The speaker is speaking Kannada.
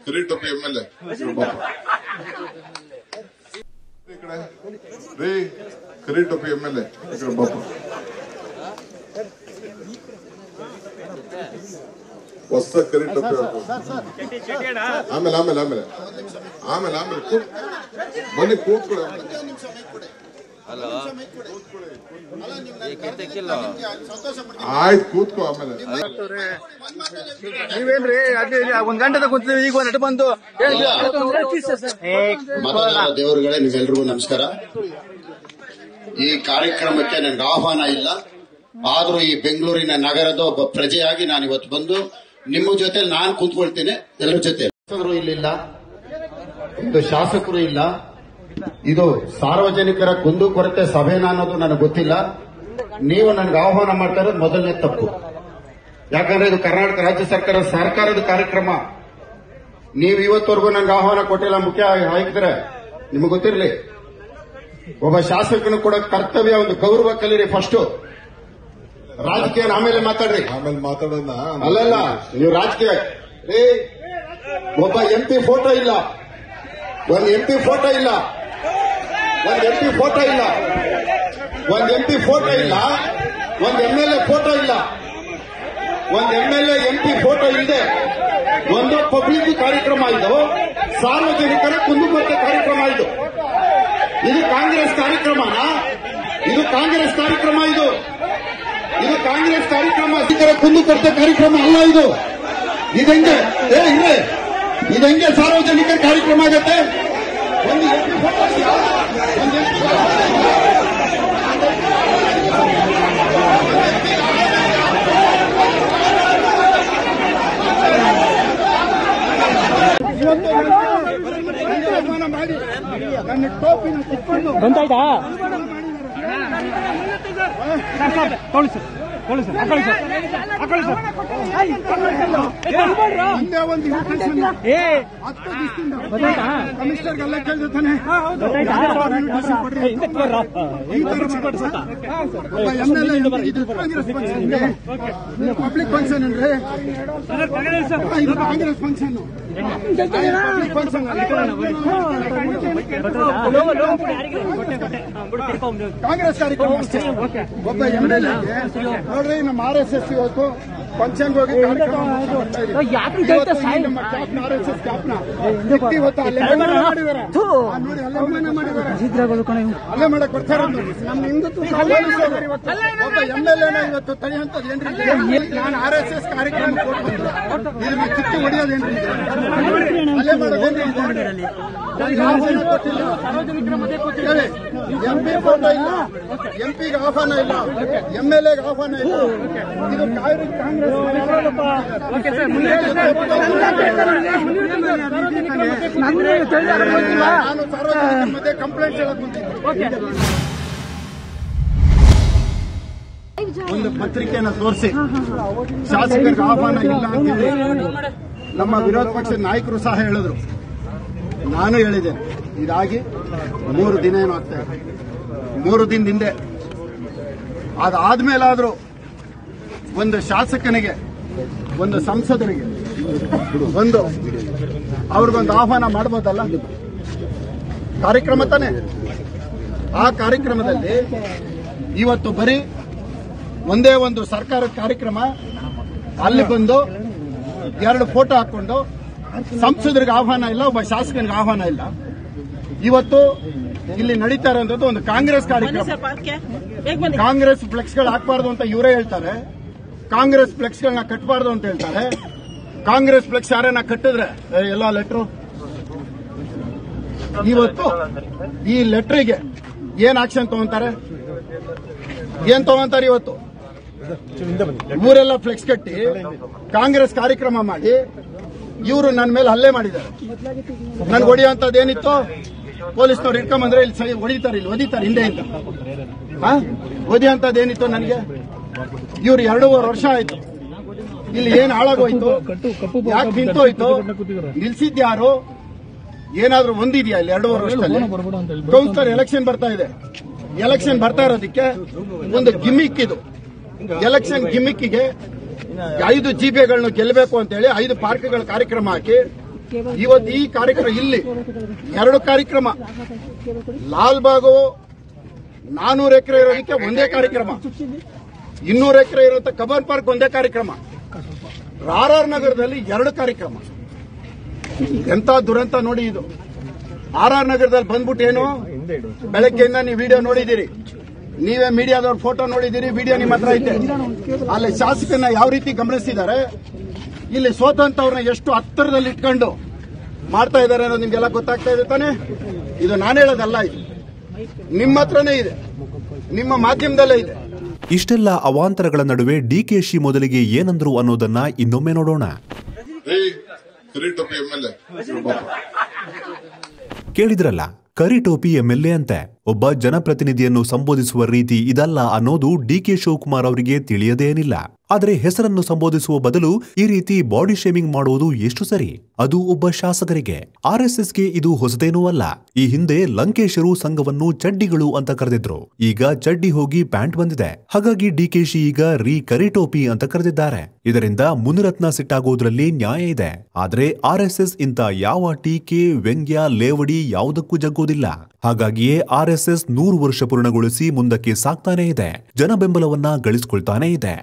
ಕಿರೀಟೊಪ್ಪಿ ಎಮ್ಎಲ್ಎ ರೀ ಕಿರೀಟೊಪ್ಪಿ ಎಮ್ಎಲ್ಎ ಬಾಪ ಹೊಸ ಕಿರೀಟೊಪ್ಪಿ ಆಮೇಲೆ ಆಮೇಲೆ ಆಮೇಲೆ ಆಮೇಲೆ ಆಮೇಲೆ ಬನ್ನಿ ಕೂತ್ಕೊಳ್ಳಿ. ಆಯ್ತು ಕೂತ್ಕೋ. ಆಮೇಲೆ ನೀವೇನ್ರಿ ಒಂದ್ ಗಂಟೆ ಕೂತಿದ್ದೀವಿ, ಈಗ ಒಂದ್ ಬಂದು ದೇವರುಗಳೇ, ನೀವೆಲ್ರಿಗೂ ನಮಸ್ಕಾರ. ಈ ಕಾರ್ಯಕ್ರಮಕ್ಕೆ ನನಗೆ ಆಹ್ವಾನ ಇಲ್ಲ, ಆದ್ರೂ ಈ ಬೆಂಗಳೂರಿನ ನಗರದ ಒಬ್ಬ ಪ್ರಜೆಯಾಗಿ ನಾನು ಇವತ್ತು ಬಂದು ನಿಮ್ಮ ಜೊತೆ ನಾನು ಕೂತ್ಕೊಳ್ತೇನೆ. ಎಲ್ಲರ ಜೊತೆ ಇಲ್ಲಿಲ್ಲ, ಒಂದು ಶಾಸಕರು ಇಲ್ಲ. ಇದು ಸಾರ್ವಜನಿಕರ ಕುಂದುಕೊರತೆ ಸಭೆನ ಅನ್ನೋದು ನನಗೆ ಗೊತ್ತಿಲ್ಲ. ನೀವು ನನಗೆ ಆಹ್ವಾನ ಮಾಡ್ತಾ ಇರೋದು ಮೊದಲನೇ ತಪ್ಪು. ಯಾಕಂದ್ರೆ ಇದು ಕರ್ನಾಟಕ ರಾಜ್ಯ ಸರ್ಕಾರದ ಕಾರ್ಯಕ್ರಮ. ನೀವು ಇವತ್ತವರೆಗೂ ನನಗೆ ಆಹ್ವಾನ ಕೊಟ್ಟಿಲ್ಲ. ಮುಖ್ಯ ಆಯುಕ್ತರೆ, ನಿಮಗೆ ಗೊತ್ತಿರಲಿ, ಒಬ್ಬ ಶಾಸಕನು ಕೂಡ ಕರ್ತವ್ಯ, ಒಂದು ಗೌರವ ಕಲೀರಿ. ಫಸ್ಟ್ ರಾಜಕೀಯ ಆಮೇಲೆ ಮಾತಾಡ್ರಿ. ಆಮೇಲೆ ಮಾತಾಡೋಣ. ಅಲ್ಲಲ್ಲ, ನೀವು ರಾಜಕೀಯ ಒಬ್ಬ ಎಂಪಿ ಫೋಟೋ ಇಲ್ಲ, ಒಂದು ಎಂಪಿ ಫೋಟೋ ಇಲ್ಲ, ಒಂದು ಎಂಪಿ ಫೋಟೋ ಇಲ್ಲ, ಒಂದು ಎಂಪಿ ಫೋಟೋ ಇಲ್ಲ, ಒಂದು ಎಂಎಲ್ಎ ಫೋಟೋ ಇಲ್ಲ, ಒಂದು ಎಂಎಲ್ಎ ಎಂಪಿ ಫೋಟೋ ಇಲ್ಲದೆ ಒಂದು ಪಬ್ಲಿಕ್ ಕಾರ್ಯಕ್ರಮ ಇದು, ಸಾರ್ವಜನಿಕರ ಕುಂದುಕೊರತೆ ಕಾರ್ಯಕ್ರಮ ಇದು. ಇದು ಕಾಂಗ್ರೆಸ್ ಕಾರ್ಯಕ್ರಮನಾ? ಇದು ಕಾಂಗ್ರೆಸ್ ಕಾರ್ಯಕ್ರಮ, ಇದು ಕಾಂಗ್ರೆಸ್ ಕಾರ್ಯಕ್ರಮ, ಕುಂದುಕೊರತೆ ಕಾರ್ಯಕ್ರಮ ಅಲ್ಲ ಇದು. ಇದಂಗೆ ಇದಂಗೆ ಸಾರ್ವಜನಿಕರ ಕಾರ್ಯಕ್ರಮ ಆಗತ್ತೆ? ಒಂದು ನನ್ನ ಟೋಪಿನ ಕಿತ್ಕೊಂಡು ಬಂದಾಯ್ತಾ? ಕಮಿಷನರ್ಗೆಲ್ಲ ಕೇಳ್ತಾನೆ ಪಬ್ಲಿಕ್ ಫಂಕ್ಷನ್ ಅಂದ್ರೆ ಇದು ಕಾಂಗ್ರೆಸ್ ಫಂಕ್ಷನ್. ಕಾಂಗ್ರೆಸ್ ಕಾರ್ಯಕ್ರಮ ಒಬ್ಬ ಎಂಎಲ್ಎ ನೋಡ್ರಿ, ನಮ್ಮ RSS ಇವತ್ತು ಫಂಕ್ಷನ್ ಹೋಗಿ ಕಾರ್ಯಕ್ರಮ ನಮ್ಮ ಕ್ಯಾಪ್ನ RSS ಕ್ಯಾಪ್ನ ಇವತ್ತು ಅಲ್ಲೇ ಮಾಡಿದ್ದಾರೆ. ನೋಡಿ ಅಲ್ಲೇ ಮಾಡಕ್ ಬರ್ತಾರೆ. ನಮ್ಮ ಹಿಂದುತ್ವ ಒಬ್ಬ ಎಂಎಲ್ಎನ ಇವತ್ತು ತಡೆಯುವಂತದ್ದು ಏನ್ರಿ? ನಾನು RSS ಕಾರ್ಯಕ್ರಮ ಇದನ್ನ ಕಿತ್ತು ಹೊಡೆಯೋದೇನ್ರಿ? ಅಲ್ಲೇ ಮಾಡೋದೇನ್ರಿ? ಎಂಪಿ ಫೋಟೋ ಇಲ್ಲ, ಎಂಪಿಗೆ ಆಹ್ವಾನ ಇಲ್ಲ, ಎಂಎಲ್ಎಗೆ ಆಹ್ವಾನ ಇಲ್ಲ. ಇದು ಕಾಂಗ್ರೆಸ್ ನಾನು ಸಾರ್ವಜನಿಕರ ಮಧ್ಯೆ ಕಂಪ್ಲೇಂಟ್ ಹೇಳಕ್ ಬಂದಿದ್ದೆ. ಒಂದು ಪತ್ರಿಕೆಯನ್ನು ತೋರಿಸಿ ಶಾಸಕರಿಗೆ ಆಹ್ವಾನ ಇಲ್ಲ ಅಂತೇಳಿ ನಮ್ಮ ವಿರೋಧ ಪಕ್ಷದ ನಾಯಕರು ಸಹ ಹೇಳಿದ್ರು. ನಾನು ಹೇಳಿದ್ದೇನೆ. ಇದಾಗಿ 3 ದಿನ ಏನೋ ಆಗ್ತಾ ಇದೆ. 3 ದಿನದ ಹಿಂದೆ ಅದಾದ್ಮೇಲಾದ್ರೂ ಒಂದು ಶಾಸಕನಿಗೆ, ಒಂದು ಸಂಸದರಿಗೆ ಒಂದು ಅವ್ರಿಗೊಂದು ಆಹ್ವಾನ ಮಾಡಬಹುದಲ್ಲ? ಕಾರ್ಯಕ್ರಮ ತಾನೆ. ಆ ಕಾರ್ಯಕ್ರಮದಲ್ಲಿ ಇವತ್ತು ಬರೀ ಒಂದೇ ಒಂದು ಸರ್ಕಾರದ ಕಾರ್ಯಕ್ರಮ, ಅಲ್ಲಿ ಬಂದು 2 ಫೋಟೋ ಹಾಕೊಂಡು ಸಂಸದರಿಗೆ ಆಹ್ವಾನ ಇಲ್ಲ, ಒಬ್ಬ ಶಾಸಕನಿಗೆ ಆಹ್ವಾನ ಇಲ್ಲ. ಇವತ್ತು ಇಲ್ಲಿ ನಡೀತಾ ಇರುವಂತದ್ದು ಒಂದು ಕಾಂಗ್ರೆಸ್ ಕಾರ್ಯಕ್ರಮ. ಕಾಂಗ್ರೆಸ್ ಫ್ಲೆಕ್ಸ್ಗಳು ಹಾಕಬಾರ್ದು ಅಂತ ಇವರೇ ಹೇಳ್ತಾರೆ, ಕಾಂಗ್ರೆಸ್ ಫ್ಲೆಕ್ಸ್ಗಳನ್ನ ಕಟ್ಟಬಾರ್ದು ಅಂತ ಹೇಳ್ತಾರೆ. ಕಾಂಗ್ರೆಸ್ ಫ್ಲೆಕ್ಸ್ ಯಾರನ್ನ ಕಟ್ಟಿದ್ರೆ ಎಲ್ಲ ಲೆಟ್ರು, ಇವತ್ತು ಈ ಲೆಟ್ರಿಗೆ ಏನ್ ಆಕ್ಷನ್ ತಗೊಂತಾರೆ? ಏನ್ ತಗೊಂತಾರೆ? ಇವತ್ತು ಊರೆಲ್ಲ ಫ್ಲೆಕ್ಸ್ ಕಟ್ಟಿ ಕಾಂಗ್ರೆಸ್ ಕಾರ್ಯಕ್ರಮ ಮಾಡಿ ಇವರು ನನ್ನ ಮೇಲೆ ಹಲ್ಲೆ ಮಾಡಿದ್ದಾರೆ. ನನ್ಗೆ ಹೊಡೆಯುವಂತದ್ದು ಏನಿತ್ತು? ಪೊಲೀಸ್ನವ್ರು ಇಟ್ಕೊಂಬಂದ್ರೆ ಇಲ್ಲಿ ಹೊಡಿತಾರೆ, ಇಲ್ಲಿ ಒದಿತಾರೆ ಹಿಂದೆಯಿಂದ. ಒದಿಯುವಂತದ್ದು ಏನಿತ್ತು ನನಗೆ? ಇವ್ರು 2.5 ವರ್ಷ ಆಯ್ತು. ಇಲ್ಲಿ ಏನ್ ಹಾಳಾಗೋಯ್ತು? ಯಾಕೆ ನಿಂತೋಯ್ತು? ನಿಲ್ಸಿದ್ಯಾರು? ಏನಾದ್ರೂ ಒಂದಿದ್ಯಾ ಇಲ್ಲಿ 2.5 ವರ್ಷದಲ್ಲಿ? ಕೌನ್ಸಿಲರ್ ಎಲೆಕ್ಷನ್ ಬರ್ತಾ ಇದೆ. ಎಲೆಕ್ಷನ್ ಬರ್ತಾ ಇರೋದಕ್ಕೆ ಒಂದು ಗಿಮಿಕ್ ಇದು. ಎಲೆಕ್ಷನ್ ಗಿಮಿಕ್ಕಿಗೆ 5 ಜಿಬಿಗಳನ್ನು ಗೆಲ್ಲಬೇಕು ಅಂತ ಹೇಳಿ 5 ಪಾರ್ಕ್ಗಳ ಕಾರ್ಯಕ್ರಮ ಹಾಕಿ ಇವತ್ತು ಈ ಕಾರ್ಯಕ್ರಮ ಇಲ್ಲಿ 2 ಕಾರ್ಯಕ್ರಮ, ಲಾಲ್ಬಾಗು 400 ಎಕರೆ ಇರೋದಕ್ಕೆ ಒಂದೇ ಕಾರ್ಯಕ್ರಮ, 200 ಎಕರೆ ಇರುವಂತ ಕಬ್ಬನ್ ಪಾರ್ಕ್ ಒಂದೇ ಕಾರ್ಯಕ್ರಮ, ಆರ್ ನಗರದಲ್ಲಿ 2 ಕಾರ್ಯಕ್ರಮ. ಎಂತ ದುರಂತ ನೋಡಿ ಇದು. ಆರ್ ನಗರದಲ್ಲಿ ಬಂದ್ಬಿಟ್ಟು ಏನು, ಬೆಳಗ್ಗೆಯಿಂದ ನೀವು ವಿಡಿಯೋ ನೋಡಿದ್ದೀರಿ, ನೀವೇ ಮೀಡಿಯಾದವ್ರ ಫೋಟೋ ನೋಡಿದ್ದೀರಿ, ವಿಡಿಯೋ ನಿಮ್ಮ ಹತ್ರ ಐತೆ. ಅಲ್ಲಿ ಶಾಸಕನ ಯಾವ ರೀತಿ ಗಮನಿಸಿದ್ದಾರೆ, ಇಲ್ಲಿ ಸೋತಂತವ್ರನ್ನ ಎಷ್ಟು ಹತ್ತಿರದಲ್ಲಿ ಇಟ್ಕೊಂಡು ಮಾಡ್ತಾ ಇದ್ದಾರೆ ಅನ್ನೋದು ನಿಮ್ಗೆಲ್ಲ ಗೊತ್ತಾಗ್ತಾ ಇದೆ ತಾನೆ. ಇದು ನಾನು ಹೇಳೋದಲ್ಲ, ಇದು ನಿಮ್ಮ ಹತ್ರನೇ ಇದೆ, ನಿಮ್ಮ ಮಾಧ್ಯಮದಲ್ಲೇ ಇದೆ. ಇಷ್ಟೆಲ್ಲ ಅವಾಂತರಗಳ ನಡುವೆ ಡಿಕೆಶಿ ಮೊದಲಿಗೆ ಏನಂದ್ರು ಅನ್ನೋದನ್ನ ಇನ್ನೊಮ್ಮೆ ನೋಡೋಣ. ಕೇಳಿದ್ರಲ್ಲ, ಕರಿಟೋಪಿ ಎಂಎಲ್ಎ ಅಂತೆ. ಒಬ್ಬ ಜನಪ್ರತಿನಿಧಿಯನ್ನು ಸಂಬೋಧಿಸುವ ರೀತಿ ಇದಲ್ಲ ಅನ್ನೋದು ಡಿಕೆ ಶಿವಕುಮಾರ್ ಅವರಿಗೆ ತಿಳಿಯದೇನಿಲ್ಲ. ಆದರೆ ಹೆಸರನ್ನು ಸಂಬೋಧಿಸುವ ಬದಲು ಈ ರೀತಿ ಬಾಡಿ ಶೇಮಿಂಗ್ ಮಾಡುವುದು ಎಷ್ಟು ಸರಿ? ಅದು ಒಬ್ಬ ಶಾಸಕರಿಗೆ. ಆರ್ಎಸ್ಎಸ್ಗೆ ಇದು ಹೊಸದೇನೂ ಅಲ್ಲ. ಈ ಹಿಂದೆ ಲಂಕೇಶರು ಸಂಘವನ್ನು ಚಡ್ಡಿಗಳು ಅಂತ ಕರೆದಿದ್ರು. ಈಗ ಚಡ್ಡಿ ಹೋಗಿ ಪ್ಯಾಂಟ್ ಬಂದಿದೆ. ಹಾಗಾಗಿ ಡಿಕೆಶಿ ಈಗ ಕರಿಟೋಪಿ ಅಂತ ಕರೆದಿದ್ದಾರೆ. ಇದರಿಂದ ಮುನಿರತ್ನ ಸಿಟ್ಟಾಗೋದ್ರಲ್ಲಿ ನ್ಯಾಯ ಇದೆ. ಆದ್ರೆ ಆರ್ಎಸ್ಎಸ್ ಇಂತ ಯಾವ ಟೀಕೆ, ವ್ಯಂಗ್ಯ, ಲೇವಡಿ ಯಾವುದಕ್ಕೂ ಜಗ್ಗೋದಿಲ್ಲ. ಹಾಗಾಗಿಯೇ ಆರ್ಎಸ್ಎಸ್ 100 ವರ್ಷ ಪೂರ್ಣಗೊಳಿಸಿ ಮುಂದಕ್ಕೆ ಸಾಕ್ತಾನೇ ಇದೆ. ಜನ ಬೆಂಬಲವನ್ನ ಗಳಿಸಿಕೊಳ್ತಾನೇ ಇದೆ.